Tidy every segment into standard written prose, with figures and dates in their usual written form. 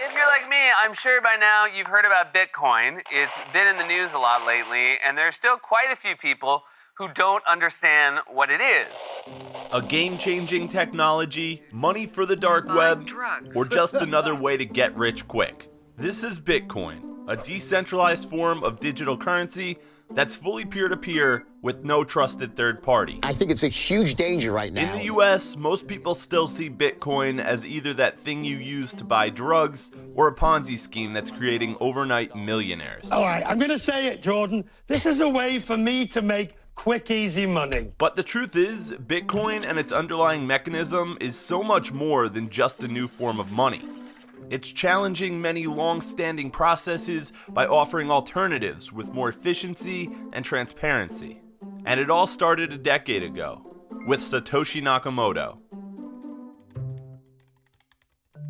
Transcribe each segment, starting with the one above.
If you're like me, I'm sure by now you've heard about Bitcoin. It's been in the news a lot lately, and there's still quite a few people who don't understand what it is. A game-changing technology, money for the dark web, or just another way to get rich quick. This is Bitcoin, a decentralized form of digital currency that's fully peer-to-peer with no trusted third party. I think it's a huge danger right now. In the US, most people still see Bitcoin as either that thing you use to buy drugs or a Ponzi scheme that's creating overnight millionaires. All right, I'm gonna say it, Jordan. This is a way for me to make quick, easy money. But the truth is, Bitcoin and its underlying mechanism is so much more than just a new form of money. It's challenging many long-standing processes by offering alternatives with more efficiency and transparency. And it all started a decade ago, with Satoshi Nakamoto.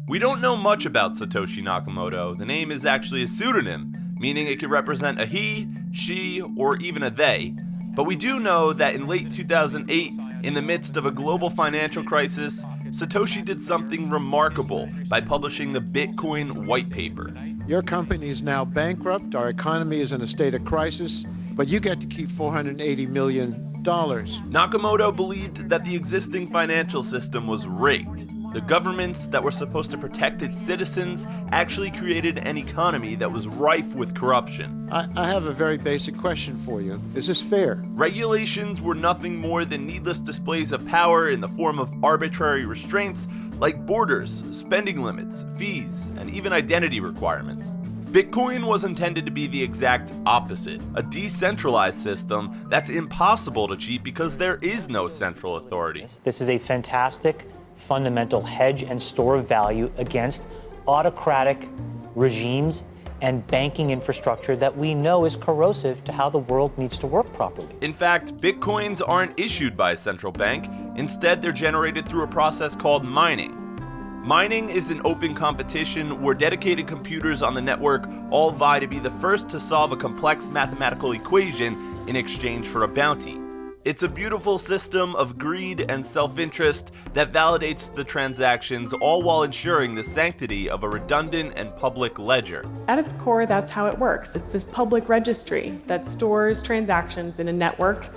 We don't know much about Satoshi Nakamoto. The name is actually a pseudonym, meaning it could represent a he, she, or even a they. But we do know that in late 2008, in the midst of a global financial crisis, Satoshi did something remarkable by publishing the Bitcoin white paper. Your company is now bankrupt, our economy is in a state of crisis, but you get to keep $480 million. Nakamoto believed that the existing financial system was rigged. The governments that were supposed to protect its citizens actually created an economy that was rife with corruption. I have a very basic question for you. Is this fair? Regulations were nothing more than needless displays of power in the form of arbitrary restraints like borders, spending limits, fees, and even identity requirements. Bitcoin was intended to be the exact opposite, a decentralized system that's impossible to cheat because there is no central authority. This is a fantastic fundamental hedge and store of value against autocratic regimes and banking infrastructure that we know is corrosive to how the world needs to work properly. In fact, Bitcoins aren't issued by a central bank. Instead, they're generated through a process called mining. Mining is an open competition where dedicated computers on the network all vie to be the first to solve a complex mathematical equation in exchange for a bounty. It's a beautiful system of greed and self-interest that validates the transactions, all while ensuring the sanctity of a redundant and public ledger. At its core, that's how it works. It's this public registry that stores transactions in a network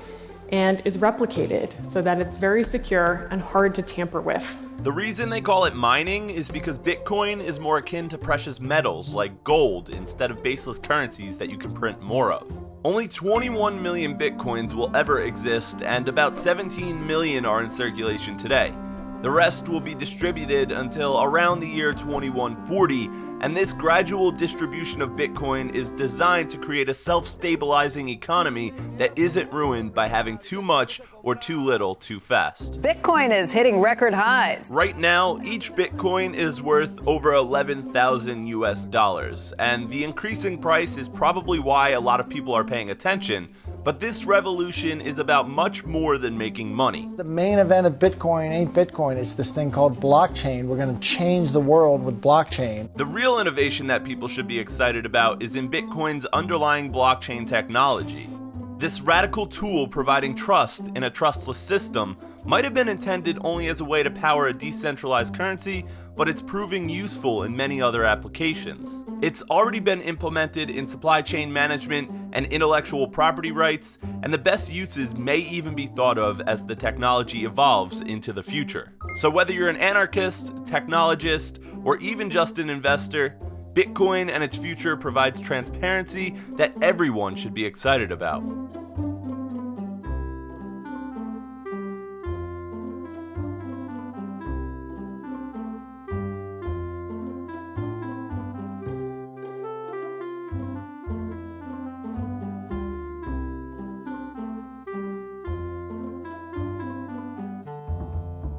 and is replicated so that it's very secure and hard to tamper with. The reason they call it mining is because Bitcoin is more akin to precious metals like gold instead of baseless currencies that you can print more of. Only 21 million Bitcoins will ever exist, and about 17 million are in circulation today. The rest will be distributed until around the year 2140, and this gradual distribution of Bitcoin is designed to create a self-stabilizing economy that isn't ruined by having too much or too little too fast. Bitcoin is hitting record highs. Right now, each Bitcoin is worth over 11,000 US dollars, and the increasing price is probably why a lot of people are paying attention. But this revolution is about much more than making money. The main event of Bitcoin ain't Bitcoin, it's this thing called blockchain. We're going to change the world with blockchain. The real innovation that people should be excited about is in Bitcoin's underlying blockchain technology. This radical tool providing trust in a trustless system might have been intended only as a way to power a decentralized currency, but it's proving useful in many other applications. It's already been implemented in supply chain management and intellectual property rights, and the best uses may even be thought of as the technology evolves into the future. So whether you're an anarchist, technologist, or even just an investor, Bitcoin and its future provides transparency that everyone should be excited about.